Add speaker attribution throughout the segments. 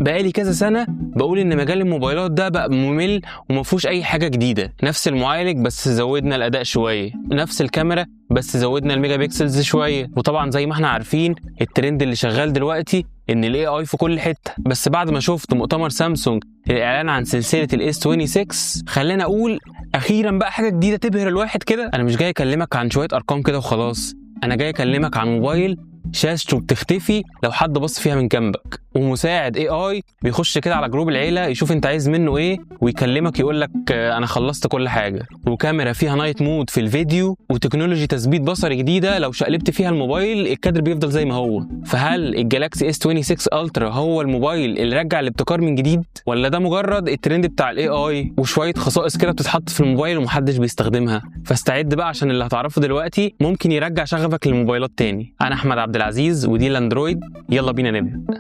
Speaker 1: بقالي كذا سنه بقول ان مجال الموبايلات ده بقى ممل وما فيهوش اي حاجه جديده، نفس المعالج بس زودنا الاداء شويه، نفس الكاميرا بس زودنا الميجا بيكسلز شويه. وطبعا زي ما احنا عارفين الترند اللي شغال دلوقتي ان الاي اي في كل حته. بس بعد ما شفت مؤتمر سامسونج للاعلان عن سلسله الاس 26 خلينا اقول اخيرا بقى حاجه جديده تبهر الواحد كده. انا مش جاي اكلمك عن شويه ارقام كده وخلاص، انا جاي اكلمك عن موبايل شاشته بتختفي لو حد بص فيها من جنبك، ومساعد اي اي بيخش كده على جروب العيله يشوف انت عايز منه ايه ويكلمك يقول لك انا خلصت كل حاجه، وكاميرا فيها نايت مود في الفيديو، وتكنولوجي تثبيت بصري جديده لو شقلبت فيها الموبايل الكادر بيفضل زي ما هو. فهل الجالاكسي اس 26 الترا هو الموبايل اللي رجع الابتكار من جديد، ولا ده مجرد الترند بتاع الاي اي وشويه خصائص كده بتتحط في الموبايل ومحدش بيستخدمها؟ فاستعد بقى عشان اللي هتعرفه دلوقتي ممكن يرجع شغفك للموبايلات تاني. انا احمد عبد العزيز ودي الاندرويد، يلا بينا نبدا.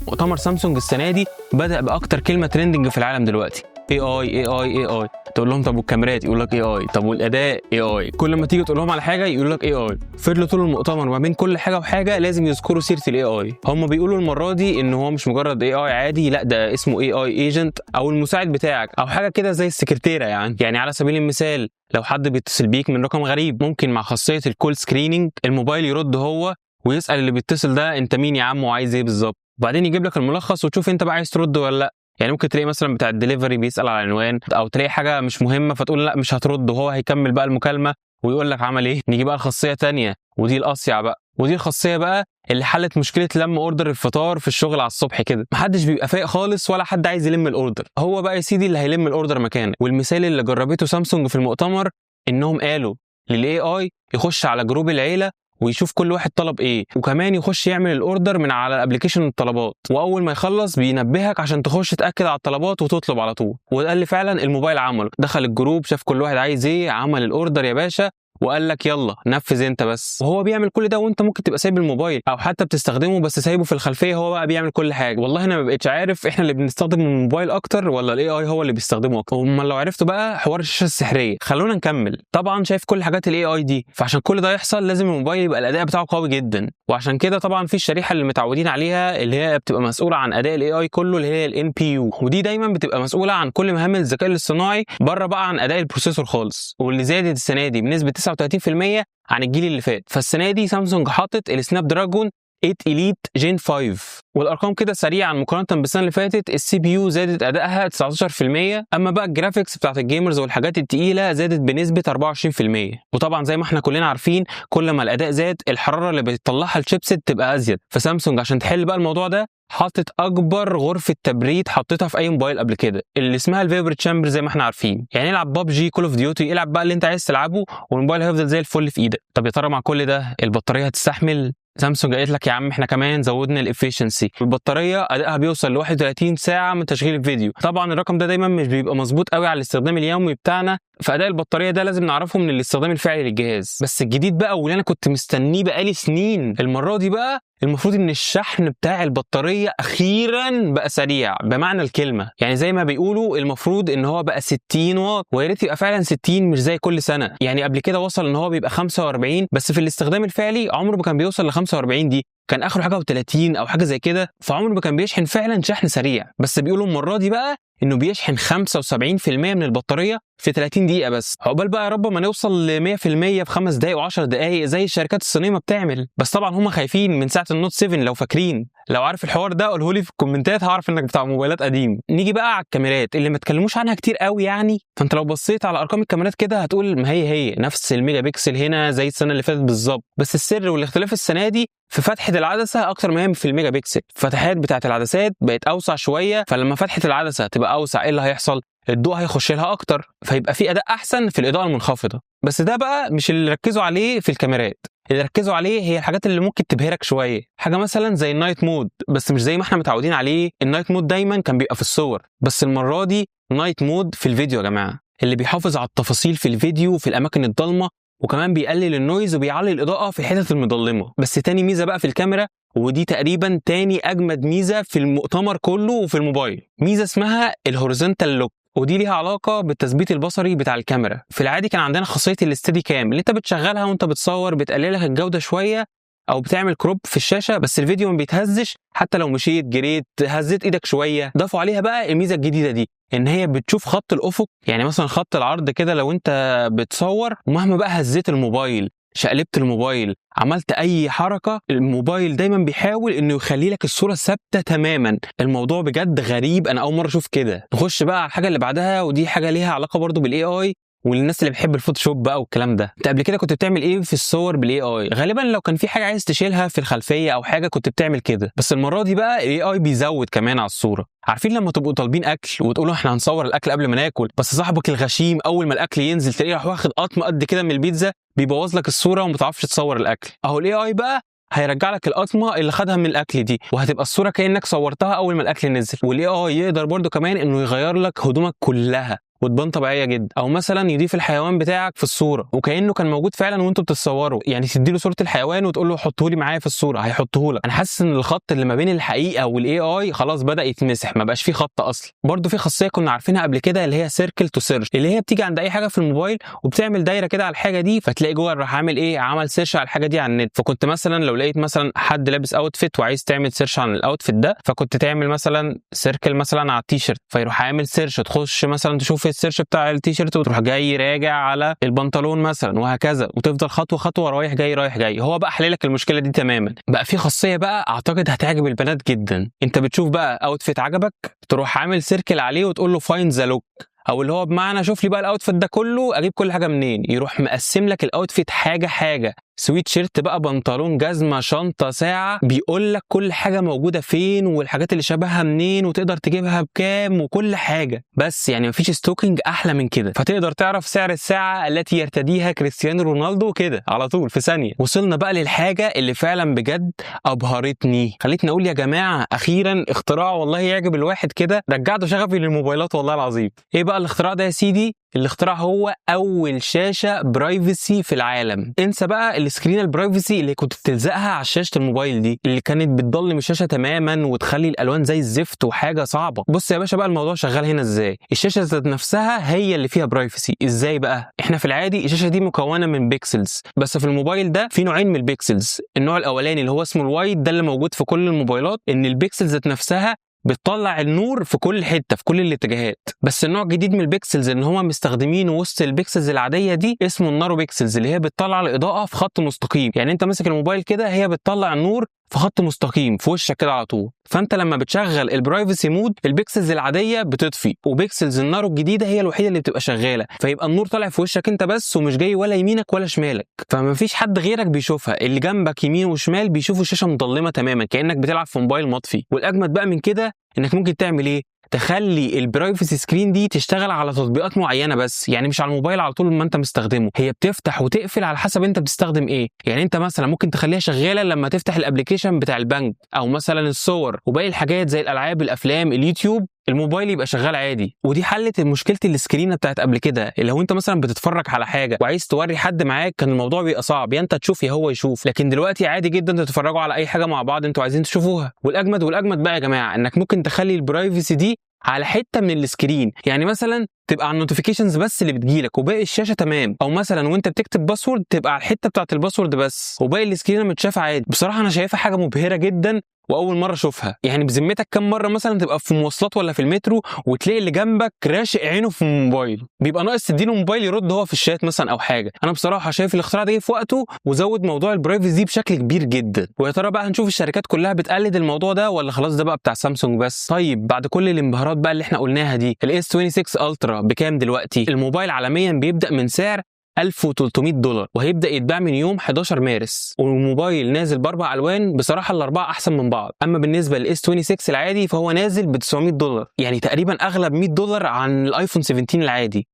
Speaker 1: مؤتمر سامسونج السنه دي بدأ باكتر كلمه ترندنج في العالم دلوقتي، اي اي اي اي اي اي. تقول لهم طب والكاميرات يقول لك اي اي، طب والاداء اي اي، كل ما تيجي تقول لهم على حاجه يقول لك اي اي. فضلوا طول المؤتمر ما بين كل حاجه وحاجه لازم يذكروا سيره الاي اي. هم بيقولوا المره دي ان هو مش مجرد اي اي عادي، لا ده اسمه اي اي ايجنت او المساعد بتاعك او حاجه كده زي السكرتيره. يعني على سبيل المثال لو حد بيتصل بيك من رقم غريب ممكن مع خاصيه الكول سكريننج الموبايل يرد هو ويسال اللي بيتصل ده انت مين يا عم وعايز ايه بالظبط، وبعدين يجيب لك الملخص وتشوف انت بقى عايز ترد ولا لا. يعني ممكن تلاقي مثلا بتاع الدليفري بيسال على العنوان، او تلاقي حاجه مش مهمه فتقول لا مش هترد وهو هيكمل بقى المكالمه ويقول لك عمل ايه. نيجي بقى الخاصيه تانية ودي الاصيع بقى، ودي الخاصيه بقى اللي حلت مشكله لم اوردر الفطار في الشغل على الصبح كده، محدش بيبقى فايق خالص ولا حد عايز يلم الاوردر، هو بقى يا سيدي اللي هيلم الاوردر مكانك. والمثال اللي جربته سامسونج في المؤتمر انهم قالوا للاي اي يخش على جروب العيله ويشوف كل واحد طلب ايه، وكمان يخش يعمل الاوردر من على الابلكيشن الطلبات، واول ما يخلص بينبهك عشان تخش تاكد على الطلبات وتطلب على طول. وده اللي فعلا الموبايل عمله، دخل الجروب شاف كل واحد عايز ايه، عمل الاوردر يا باشا وقال لك يلا نفذ انت بس. وهو بيعمل كل ده وانت ممكن تبقى سايب الموبايل او حتى بتستخدمه بس سايبه في الخلفيه، هو بقى بيعمل كل حاجه. والله انا ما بقتش عارف احنا اللي بنستخدم الموبايل اكتر ولا الاي اي هو اللي بيستخدمه اكتر. امال لو عرفتوا بقى حوار الشاشه السحريه. خلونا نكمل. طبعا شايف كل حاجات الاي اي دي، فعشان كل ده يحصل لازم الموبايل يبقى الاداء بتاعه قوي جدا، وعشان كده طبعا في الشريحه اللي متعودين عليها اللي هي بتبقى مسؤوله عن اداء الاي اي كله اللي هي الان بي يو، ودي دايما بتبقى مسؤوله عن كل مهام الذكاء الاصطناعي بره بقى عن اداء البروسيسور خالص، واللي زادت السنه دي بنسبه 39% عن الجيل اللي فات. فالسنه دي سامسونج حاطط السناب دراجون 8 إليت جين 5، والارقام كده سريعا مقارنه بالسنه اللي فاتت السي بي يو زادت ادائها 19%، اما بقى الجرافيكس بتاعت الجيمرز والحاجات التقيله زادت بنسبه 24%. وطبعا زي ما احنا كلنا عارفين كل ما الاداء زاد الحراره اللي بتطلعها الشيبسيت تبقى ازيد، فسامسونج عشان تحل بقى الموضوع ده حاطط اكبر غرفه تبريد حطيتها في اي موبايل قبل كده اللي اسمها الفيبر تشامبر زي ما احنا عارفين. يعني العب ببجي كول اوف ديوتي، العب بقى اللي انت عايز تلعبه والموبايل هيفضل زي الفل في ايدك. طب يا ترى مع كل ده البطاريه هتستحمل؟ سامسونج قالت لك يا عم احنا كمان زودنا الافيشنسي، البطاريه ادائها بيوصل ل 31 ساعه من تشغيل الفيديو. طبعا الرقم ده دايما مش بيبقى مظبوط قوي على الاستخدام اليومي بتاعنا، فاداء البطاريه ده لازم نعرفه من الاستخدام الفعلي للجهاز. بس الجديد بقى واللي انا كنت مستنيه بقالي سنين المره دي بقى المفروض ان الشحن بتاع البطاريه اخيرا بقى سريع بمعنى الكلمه. يعني زي ما بيقولوا المفروض ان هو بقى 60 واط، ويا ريت يبقى فعلا 60 مش زي كل سنه. يعني قبل كده وصل ان هو بيبقى 45 بس في الاستخدام الفعلي عمره ما كان بيوصل ل 45، دي كان اخره حاجه و30 او حاجه زي كده، فعمره ما كان بيشحن فعلا شحن سريع. بس بيقولوا المره دي بقى انه بيشحن 75% من البطاريه في 30 دقيقه بس. عقبال بقى يا رب ما نوصل ل 100% في 5 دقائق و10 دقائق زي الشركات الصينيه ما بتعمل. بس طبعا هم خايفين من ساعه النوت 7 لو فاكرين. لو عارف الحوار ده قوله لي في الكومنتات هعرف انك بتاع موبايلات قديم. نيجي بقى على الكاميرات اللي ما اتكلموش عنها كتير قوي يعني، فانت لو بصيت على ارقام الكاميرات كده هتقول ما هي نفس الميجا بيكسل هنا زي السنه اللي فاتت بالظبط، بس السر والاختلاف السنه دي في فتحه العدسه اكتر ما هي في الميجا بيكسل. الفتحات بتاعه العدسات بقت اوسع شويه، فلما فتحه العدسه تبقى اوسع ايه اللي هيحصل؟ الضوء هيخش لها اكتر فيبقى في اداء احسن في الاضاءه المنخفضه. بس ده بقى مش اللي ركزوا عليه في الكاميرات، اللي ركزوا عليه هي الحاجات اللي ممكن تبهرك شويه، حاجه مثلا زي النايت مود، بس مش زي ما احنا متعودين عليه. النايت مود دايما كان بيبقى في الصور، بس المره دي نايت مود في الفيديو يا جماعه، اللي بيحافظ على التفاصيل في الفيديو وفي الاماكن الضلمه، وكمان بيقلل النويز وبيعلي الاضاءه في الحتت المظلمه. بس تاني ميزه بقى في الكاميرا، ودي تقريبا تاني اجمد ميزه في المؤتمر كله وفي الموبايل، ميزه اسمها الهوريزونتال لوك، ودي ليها علاقه بالتثبيت البصري بتاع الكاميرا. في العادي كان عندنا خاصيه الاستدي كام اللي انت بتشغلها وانت بتصور بتقلل لك الجوده شويه او بتعمل كروب في الشاشه بس الفيديو ما بيتهزش حتى لو مشيت جريت هزيت ايدك شويه. ضافوا عليها بقى الميزه الجديده دي ان هي بتشوف خط الافق، يعني مثلا خط العرض كده لو انت بتصور ومهما بقى هزيت الموبايل شقلبت الموبايل عملت اي حركه الموبايل دايما بيحاول انه يخلي لك الصوره ثابته تماما. الموضوع بجد غريب، انا اول مره اشوف كده. نخش بقى على الحاجه اللي بعدها ودي حاجه ليها علاقه برضو بالاي اي وللناس اللي بتحب الفوتوشوب بقى والكلام ده. انت قبل كده كنت بتعمل ايه في الصور بالاي اي؟ غالبا لو كان في حاجه عايز تشيلها في الخلفيه او حاجه كنت بتعمل كده، بس المره دي بقى الاي اي بيزود كمان على الصوره. عارفين لما تبقوا طالبين اكل وتقولوا احنا هنصور الاكل قبل ما ناكل، بس صاحبك الغشيم اول ما الاكل ينزل تلاقيه راح واخد قطم قد كده من البيتزا بيبوظ لك الصوره وما بتعرفش تصور الاكل؟ اهو الاي اي بقى هيرجع لك القطمه اللي خدها من الاكل دي وهتبقى الصوره كانك صورتها اول ما الاكل نزل. والاي اي يقدر برده كمان انه يغير لك هدومك كلها وتبان طبيعيه جدا، او مثلا يضيف الحيوان بتاعك في الصوره وكانه كان موجود فعلا وانتوا بتتصوروا. يعني تديله صوره الحيوان وتقول له حطه لي معايا في الصوره هيحطه لك. انا حاسس ان الخط اللي ما بين الحقيقه والاي اي خلاص بدا يتمسح، ما بقاش فيه خط اصلا. برده في خاصيه كنا عارفينها قبل كده اللي هي سيركل تو سيرش، اللي هي بتيجي عند اي حاجه في الموبايل وبتعمل دايره كده على الحاجه دي فتلاقي جوه راح عامل ايه، عمل سيرش على الحاجه دي على النت. فكنت مثلا لو لقيت مثلا حد لابس اوتفيت وعايز تعمل سيرش عن الاوتفيت ده فكنت تعمل مثلا سيركل مثلا على التيشيرت فيروح عامل سيرش، تخش مثلا تشوف السيرش بتاع التيشيرت وتروح جاي راجع على البنطلون مثلا وهكذا، وتفضل خطوه خطوه رايح جاي رايح جاي. هو بقى حل لك المشكله دي تماما. بقى في خاصيه بقى اعتقد هتعجب البنات جدا. انت بتشوف بقى اوتفيت عجبك تروح عامل سيركل عليه وتقول له فايند ذا لوك، او اللي هو بمعنى شوف لي بقى الاوتفيت ده كله اجيب كل حاجه منين. يروح مقسم لك الاوتفيت حاجه حاجه، سويت شيرت بقى بنطلون جزمه شنطه ساعه، بيقول لك كل حاجه موجوده فين والحاجات اللي شبهها منين وتقدر تجيبها بكام وكل حاجه. بس يعني مفيش ستوكينج احلى من كده. فتقدر تعرف سعر الساعه التي يرتديها كريستيانو رونالدو كده على طول في ثانيه. وصلنا بقى للحاجه اللي فعلا بجد ابهرتني، خليتني اقول يا جماعه اخيرا اختراع والله يعجب الواحد كده، رجعت شغفي للموبايلات والله العظيم. ايه بقى الاختراع ده يا سيدي؟ الاختراع هو اول شاشه برايفسي في العالم. انسى بقى السكرين البرايفسي اللي كنت بتلزقها على شاشه الموبايل دي اللي كانت بتضلم الشاشه تماما وتخلي الالوان زي الزفت وحاجه صعبه. بص يا باشا بقى الموضوع شغال هنا ازاي. الشاشه ذات نفسها هي اللي فيها برايفسي. ازاي بقى؟ احنا في العادي الشاشه دي مكونه من بيكسلز، بس في الموبايل ده في نوعين من البيكسلز. النوع الاولاني اللي هو اسمه الوايد ده اللي موجود في كل الموبايلات، ان البيكسلز ذات نفسها بتطلع النور في كل حته في كل الاتجاهات. بس النوع الجديد من البيكسلز اللي هم مستخدمينه وسط البيكسلز العاديه دي اسمه النارو بيكسلز، اللي هي بتطلع الاضاءه في خط مستقيم. يعني انت ماسك الموبايل كده هي بتطلع النور في خط مستقيم في وشك كده على طول. فانت لما بتشغل البرايفسي مود البيكسلز العاديه بتطفي وبيكسلز النارو الجديده هي الوحيده اللي بتبقى شغاله، فيبقى النور طالع في وشك انت بس ومش جاي ولا يمينك ولا شمالك، فما فيش حد غيرك بيشوفها. اللي جنبك يمين وشمال بيشوفوا الشاشه مظلمه تماما كانك بتلعب في موبايل مطفي. والاجمد بقى من كده انك ممكن تعمل ايه؟ تخلي البرايفسي سكرين دي تشتغل على تطبيقات معينه بس، يعني مش على الموبايل على طول ما انت مستخدمه، هي بتفتح وتقفل على حسب انت بتستخدم ايه. يعني انت مثلا ممكن تخليها شغاله لما تفتح الابلكيشن بتاع البنك او مثلا الصور وباقي الحاجات زي الالعاب الافلام اليوتيوب، الموبايل يبقى شغال عادي. ودي حلت مشكله السكرينه بتاعت قبل كده، اللي لو انت مثلا بتتفرج على حاجه وعايز توري حد معاك كان الموضوع بيبقى صعب، يا انت تشوف يا هو يشوف. لكن دلوقتي عادي جدا تتفرجوا على اي حاجه مع بعض انتوا عايزين تشوفوها. والاجمد بقى يا جماعه انك ممكن تخلي البرايفسي دي على حته من السكرين، يعني مثلا تبقى على النوتيفيكيشنز بس اللي بتجيلك وباقي الشاشه تمام، او مثلا وانت بتكتب باسورد تبقى على الحته بتاعت الباسورد بس وباقي السكرين متشاف عادي. بصراحه انا شايفها حاجه مبهره جدا واول مره اشوفها. يعني بذمتك كم مره مثلا تبقى في مواصلات ولا في المترو وتلاقي اللي جنبك راشق عينه في الموبايل، بيبقى ناقص تديله موبايل يرد هو في الشات مثلا او حاجه. انا بصراحه شايف الاختراع ده في وقته وزود موضوع البرايفسي دي بشكل كبير جدا. ويا ترى بقى هنشوف الشركات كلها بتقلد الموضوع ده ولا خلاص ده بقى بتاع سامسونج بس؟ طيب بعد كل الانبهارات بقى اللي احنا قلناها دي، الاس 26 الترا بكام دلوقتي؟ الموبايل عالميا بيبدا من سعر $1300 وهيبدا يتباع من يوم 11 مارس، والموبايل نازل باربع الوان. بصراحه الاربعه احسن من بعض. اما بالنسبه للاس 26 العادي فهو نازل ب $900، يعني تقريبا اغلى ب $100 عن الايفون 17 العادي،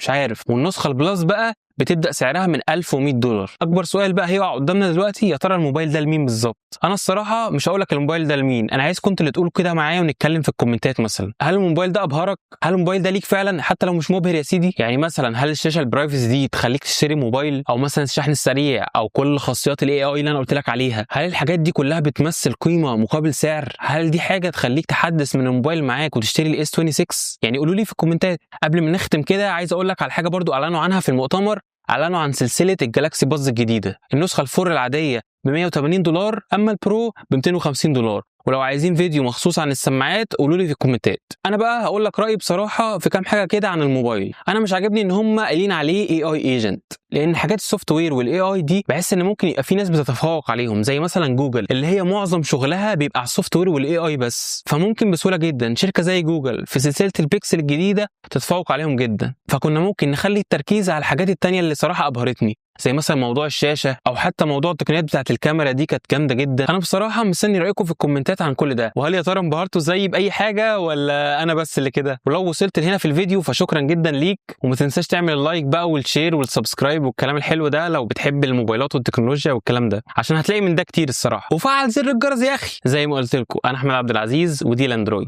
Speaker 1: مش عارف. والنسخه البلس بقى بتبدا سعرها من $1100. اكبر سؤال بقى هيقع قدامنا دلوقتي، يا ترى الموبايل ده لمين بالظبط؟ انا الصراحه مش هقول لك الموبايل ده لمين، انا عايزكم انتوا اللي تقولوا كده معايا ونتكلم في الكومنتات. مثلا هل الموبايل ده ابهرك؟ هل الموبايل ده ليك فعلا حتى لو مش مبهر يا سيدي؟ يعني مثلا هل الشاشه البرايفسي دي تخليك تشتري موبايل، او مثلا الشحن السريع، او كل خاصيات الاي اي اللي انا قلت لك عليها؟ هل الحاجات دي كلها بتمثل قيمه مقابل سعر؟ هل دي حاجه تخليك تحدث من الموبايل معاك وتشتري الاس 26؟ يعني قولوا لي في الكومنتات. قبل ما نختم كده عايز اقول لك على حاجه برضو اعلنوا عنها في المؤتمر، اعلنوا عن سلسله الجالاكسي باز الجديده. النسخه الفور العاديه ب 180$، اما البرو ب 250$. ولو عايزين فيديو مخصوص عن السماعات قولوا لي في الكومنتات. انا بقى هقول لك رايي بصراحه في كام حاجه كده عن الموبايل. انا مش عاجبني ان هم قايلين عليه اي اي ايجنت، لان حاجات السوفت وير والاي اي دي بحس ان ممكن يبقى في ناس بتتفوق عليهم، زي مثلا جوجل اللي هي معظم شغلها بيبقى على السوفت وير والاي اي بس. فممكن بسهوله جدا شركه زي جوجل في سلسله البيكسل الجديده تتفوق عليهم جدا. فكنا ممكن نخلي التركيز على الحاجات التانيه اللي صراحه ابهرتني، زي مثلا موضوع الشاشه او حتى موضوع التقنيات بتاعه الكاميرا دي كانت جامده جدا. انا بصراحه مستني رايكم في الكومنتات عن كل ده، وهل يا ترى انبهرتوا زيي باي حاجه ولا انا بس اللي كده؟ ولو وصلت لهنا في الفيديو فشكرا جدا ليك، وما تنساش تعمل اللايك بقى والشير والسبسكرايب والكلام الحلو ده لو بتحب الموبايلات والتكنولوجيا والكلام ده، عشان هتلاقي من ده كتير الصراحه. وفعل زر الجرس يا اخي زي ما قلت لكم. انا احمد عبد العزيز ودي الاندرويد.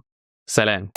Speaker 1: سلام.